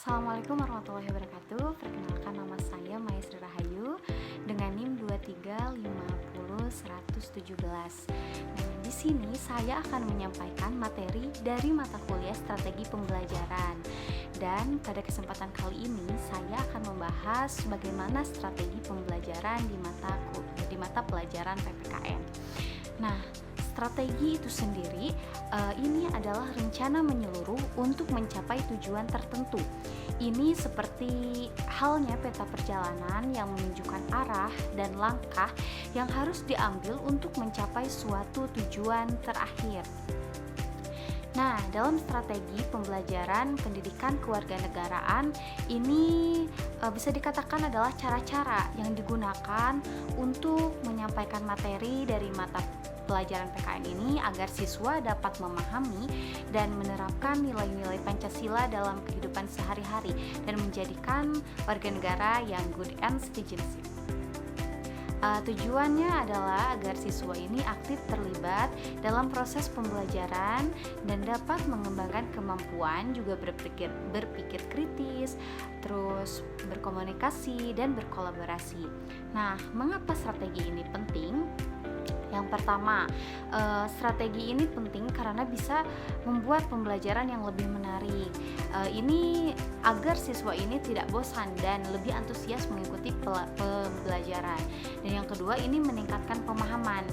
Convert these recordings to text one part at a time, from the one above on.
Assalamualaikum warahmatullahi wabarakatuh. Perkenalkan, nama saya Maya Sri Rahayu dengan NIM 2350117. Nah, di sini saya akan menyampaikan materi dari mata kuliah Strategi Pembelajaran. Dan pada kesempatan kali ini saya akan membahas bagaimana strategi pembelajaran di mata pelajaran PPKN. Nah, strategi itu sendiri ini adalah rencana menyeluruh untuk mencapai tujuan tertentu. Ini seperti halnya peta perjalanan yang menunjukkan arah dan langkah yang harus diambil untuk mencapai suatu tujuan terakhir. Nah, dalam strategi pembelajaran pendidikan kewarganegaraan ini bisa dikatakan adalah cara-cara yang digunakan untuk menyampaikan materi dari mata pelajaran PKN ini agar siswa dapat memahami dan menerapkan nilai-nilai Pancasila dalam kehidupan sehari-hari dan menjadikan warga negara yang good and citizenship. Tujuannya adalah agar siswa ini aktif terlibat dalam proses pembelajaran dan dapat mengembangkan kemampuan juga berpikir kritis, terus berkomunikasi dan berkolaborasi. Nah, mengapa strategi ini penting? Yang pertama, strategi ini penting karena bisa membuat pembelajaran yang lebih menarik. Ini agar siswa ini tidak bosan dan lebih antusias mengikuti pembelajaran. Dan yang kedua, ini meningkatkan pemahaman,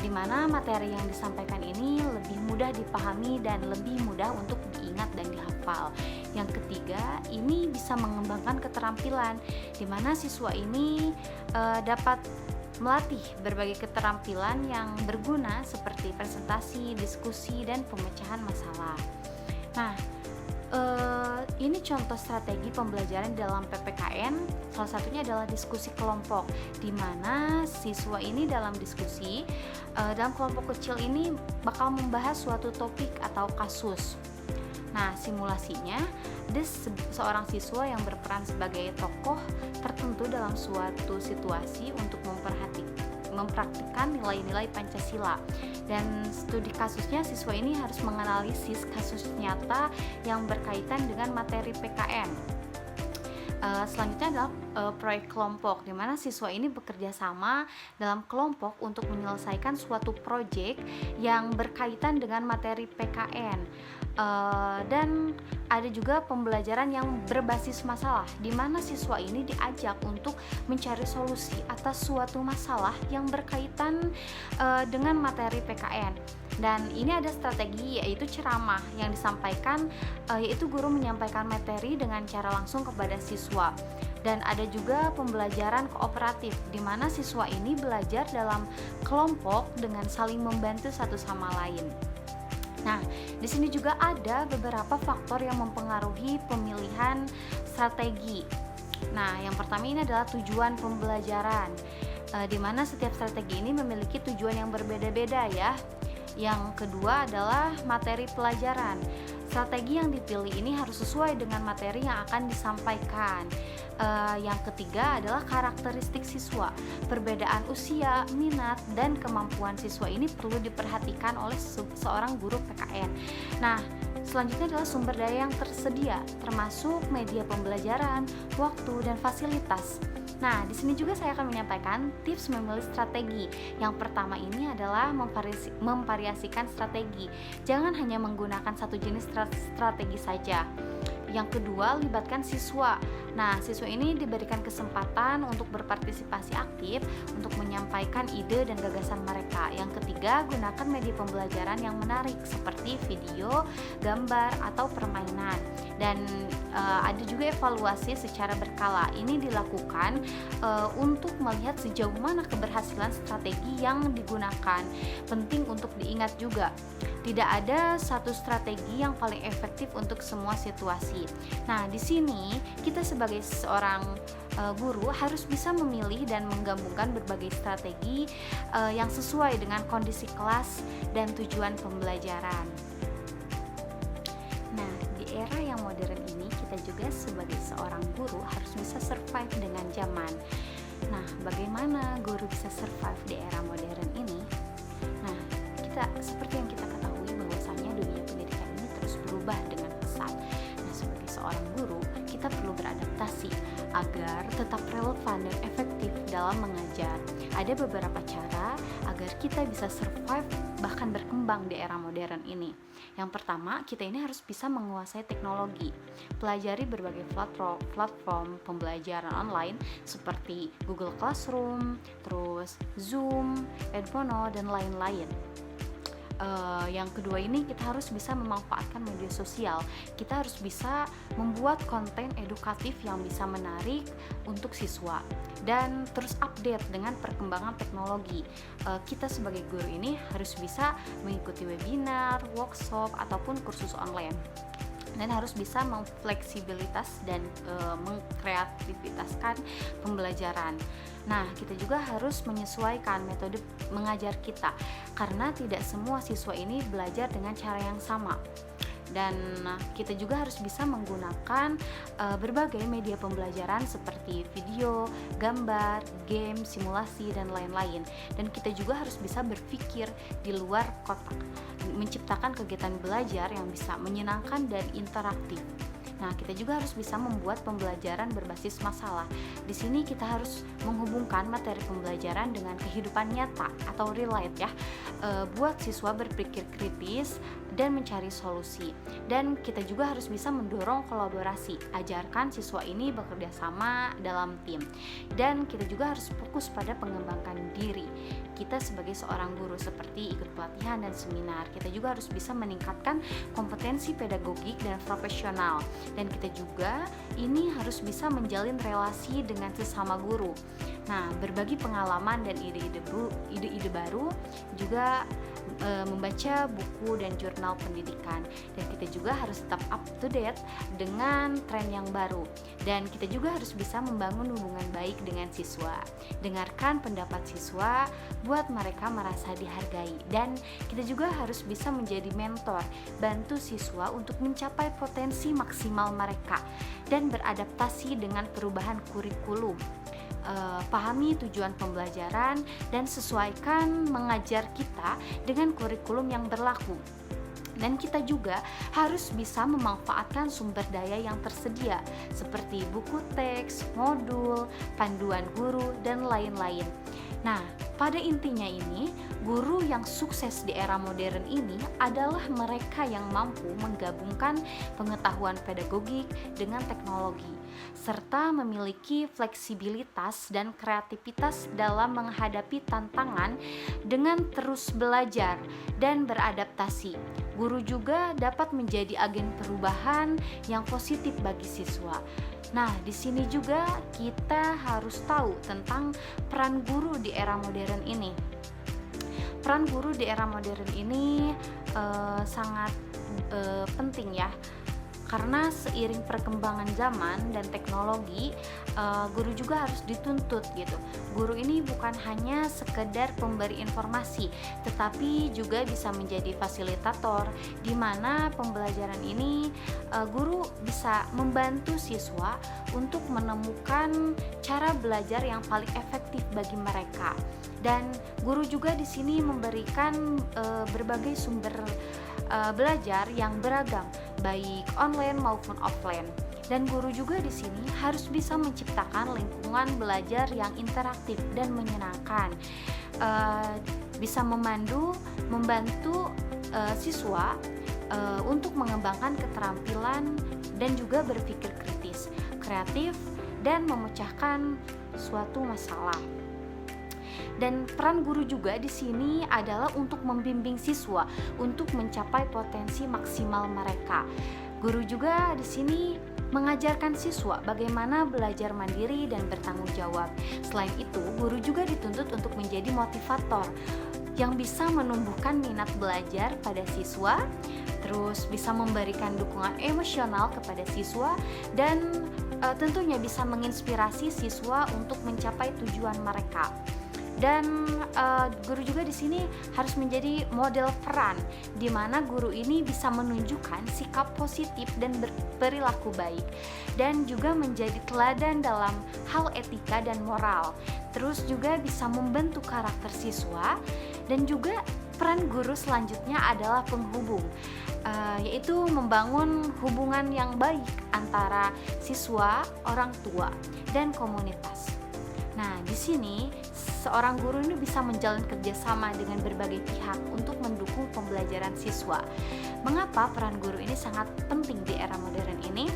di mana materi yang disampaikan ini lebih mudah dipahami dan lebih mudah untuk diingat dan dihafal. Yang ketiga, ini bisa mengembangkan keterampilan, di mana siswa ini dapat melatih berbagai keterampilan yang berguna seperti presentasi, diskusi, dan pemecahan masalah. Nah, ini contoh strategi pembelajaran dalam PPKN. Salah satunya adalah diskusi kelompok, di mana siswa ini dalam diskusi dalam kelompok kecil ini bakal membahas suatu topik atau kasus. Nah, simulasinya ada seorang siswa yang berperan sebagai tokoh tertentu dalam suatu situasi untuk mempraktikkan nilai-nilai Pancasila. Dan studi kasusnya, siswa ini harus menganalisis kasus nyata yang berkaitan dengan materi PKN. Selanjutnya adalah proyek kelompok, di mana siswa ini bekerja sama dalam kelompok untuk menyelesaikan suatu proyek yang berkaitan dengan materi PKN. Dan ada juga pembelajaran yang berbasis masalah, di mana siswa ini diajak untuk mencari solusi atas suatu masalah yang berkaitan dengan materi PKN. Dan ini ada strategi, yaitu ceramah yang disampaikan, yaitu guru menyampaikan materi dengan cara langsung kepada siswa. Dan ada juga pembelajaran kooperatif, di mana siswa ini belajar dalam kelompok dengan saling membantu satu sama lain. Nah, di sini juga ada beberapa faktor yang mempengaruhi pemilihan strategi. Nah, yang pertama ini adalah tujuan pembelajaran, di mana setiap strategi ini memiliki tujuan yang berbeda-beda ya. Yang kedua adalah materi pelajaran. Strategi yang dipilih ini harus sesuai dengan materi yang akan disampaikan. Yang ketiga adalah karakteristik siswa. Perbedaan usia, minat, dan kemampuan siswa ini perlu diperhatikan oleh seorang guru PKN. Nah, selanjutnya adalah sumber daya yang tersedia, termasuk media pembelajaran, waktu, dan fasilitas. Nah, di sini juga saya akan menyampaikan tips memilih strategi. Yang pertama ini adalah memvariasikan strategi. Jangan hanya menggunakan satu jenis strategi saja. Yang kedua, libatkan siswa. Nah, siswa ini diberikan kesempatan untuk berpartisipasi aktif untuk menyampaikan ide dan gagasan mereka. Yang ketiga, gunakan media pembelajaran yang menarik seperti video, gambar, atau permainan. Dan ada juga evaluasi secara berkala. Ini dilakukan untuk melihat sejauh mana keberhasilan strategi yang digunakan. Penting untuk diingat juga, tidak ada satu strategi yang paling efektif untuk semua situasi. Nah, di sini kita sebagai seorang guru harus bisa memilih dan menggabungkan berbagai strategi yang sesuai dengan kondisi kelas dan tujuan pembelajaran. Nah, di era yang modern ini kita juga sebagai seorang guru harus bisa survive dengan zaman. Nah, bagaimana guru bisa survive di era modern ini? Nah, seperti yang kita ketahui bahwasanya dunia pendidikan ini terus berubah dengan pesat. Nah, sebagai seorang guru, kita agar tetap relevan dan efektif dalam mengajar. Ada beberapa cara agar kita bisa survive bahkan berkembang di era modern ini. Yang pertama, kita ini harus bisa menguasai teknologi. Pelajari berbagai platform pembelajaran online seperti Google Classroom, terus Zoom, Edmodo, dan lain-lain. Yang kedua ini, kita harus bisa memanfaatkan media sosial. Kita harus bisa membuat konten edukatif yang bisa menarik untuk siswa dan terus update dengan perkembangan teknologi. Kita sebagai guru ini harus bisa mengikuti webinar, workshop, ataupun kursus online, dan harus bisa memfleksibilitas dan mengkreativitaskan pembelajaran. Nah, kita juga harus menyesuaikan metode mengajar kita, karena tidak semua siswa ini belajar dengan cara yang sama. Dan kita juga harus bisa menggunakan berbagai media pembelajaran seperti video, gambar, game, simulasi, dan lain-lain. Dan kita juga harus bisa berpikir di luar kotak, menciptakan kegiatan belajar yang bisa menyenangkan dan interaktif. Nah, kita juga harus bisa membuat pembelajaran berbasis masalah. Di sini kita harus menghubungkan materi pembelajaran dengan kehidupan nyata atau real life ya. Buat siswa berpikir kritis dan mencari solusi. Dan kita juga harus bisa mendorong kolaborasi. Ajarkan siswa ini bekerja sama dalam tim. Dan kita juga harus fokus pada pengembangan diri kita sebagai seorang guru, seperti ikut pelatihan dan seminar. Kita juga harus bisa meningkatkan kompetensi pedagogik dan profesional. Dan kita juga ini harus bisa menjalin relasi dengan sesama guru. Nah, berbagi pengalaman dan ide-ide baru, juga membaca buku dan jurnal pendidikan. Dan kita juga harus tetap up to date dengan tren yang baru. Dan kita juga harus bisa membangun hubungan baik dengan siswa. Dengarkan pendapat siswa buat mereka merasa dihargai. Dan kita juga harus bisa menjadi mentor, bantu siswa untuk mencapai potensi maksimal mereka dan beradaptasi dengan perubahan kurikulum. Pahami tujuan pembelajaran dan sesuaikan mengajar kita dengan kurikulum yang berlaku. Dan kita juga harus bisa memanfaatkan sumber daya yang tersedia seperti buku teks, modul, panduan guru, dan lain-lain. Nah, pada intinya ini, guru yang sukses di era modern ini adalah mereka yang mampu menggabungkan pengetahuan pedagogik dengan teknologi, serta memiliki fleksibilitas dan kreativitas dalam menghadapi tantangan dengan terus belajar dan beradaptasi. Guru juga dapat menjadi agen perubahan yang positif bagi siswa. Nah, di sini juga kita harus tahu tentang peran guru di era modern ini. Peran guru di era modern ini sangat penting ya. Karena seiring perkembangan zaman dan teknologi, guru juga harus dituntut gitu. Guru ini bukan hanya sekedar pemberi informasi, tetapi juga bisa menjadi fasilitator, di mana pembelajaran ini guru bisa membantu siswa untuk menemukan cara belajar yang paling efektif bagi mereka. Dan guru juga di sini memberikan berbagai sumber belajar yang beragam, baik online maupun offline. Dan guru juga di sini harus bisa menciptakan lingkungan belajar yang interaktif dan menyenangkan, bisa membantu siswa untuk mengembangkan keterampilan dan juga berpikir kritis, kreatif, dan memecahkan suatu masalah. Dan peran guru juga di sini adalah untuk membimbing siswa untuk mencapai potensi maksimal mereka. Guru juga di sini mengajarkan siswa bagaimana belajar mandiri dan bertanggung jawab. Selain itu, guru juga dituntut untuk menjadi motivator yang bisa menumbuhkan minat belajar pada siswa, terus bisa memberikan dukungan emosional kepada siswa, dan tentunya bisa menginspirasi siswa untuk mencapai tujuan mereka. Dan guru juga di sini harus menjadi model peran, di mana guru ini bisa menunjukkan sikap positif dan berperilaku baik, dan juga menjadi teladan dalam hal etika dan moral. Terus juga bisa membentuk karakter siswa. Dan juga peran guru selanjutnya adalah penghubung, yaitu membangun hubungan yang baik antara antara siswa, orang tua, dan komunitas. Nah, di sini seorang guru ini bisa menjalin kerjasama dengan berbagai pihak untuk mendukung pembelajaran siswa. Mengapa peran guru ini sangat penting di era modern ini?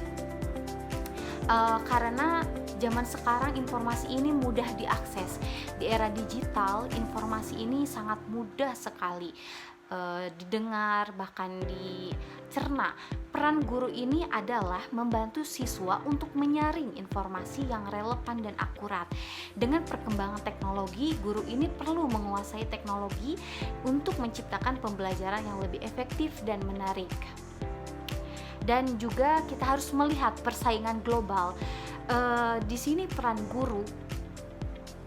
Karena zaman sekarang informasi ini mudah diakses. Di era digital, informasi ini sangat mudah sekali didengar, bahkan dicerna. Peran guru ini adalah membantu siswa untuk menyaring informasi yang relevan dan akurat. Dengan perkembangan teknologi, guru ini perlu menguasai teknologi untuk menciptakan pembelajaran yang lebih efektif dan menarik. Dan juga kita harus melihat persaingan global. Di sini peran guru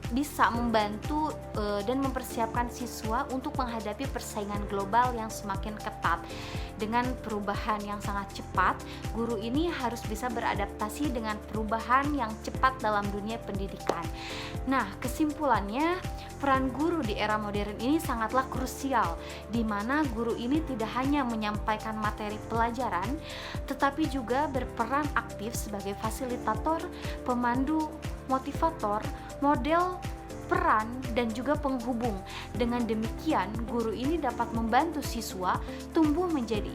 bisa membantu dan mempersiapkan siswa untuk menghadapi persaingan global yang semakin ketat. Dengan perubahan yang sangat cepat, guru ini harus bisa beradaptasi dengan perubahan yang cepat dalam dunia pendidikan. Nah, kesimpulannya, peran guru di era modern ini sangatlah krusial, di mana guru ini tidak hanya menyampaikan materi pelajaran, tetapi juga berperan aktif sebagai fasilitator, pemandu, motivator, model peran, dan juga penghubung. Dengan demikian, guru ini dapat membantu siswa tumbuh menjadi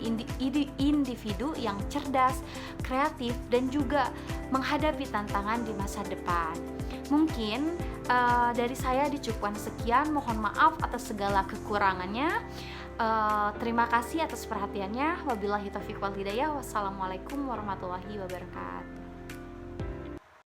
individu yang cerdas, kreatif, dan juga menghadapi tantangan di masa depan. Mungkin dari saya dicukupkan sekian. Mohon maaf atas segala kekurangannya. Terima kasih atas perhatiannya. Wabillahi taufiq wal hidayah. Wassalamualaikum warahmatullahi wabarakatuh.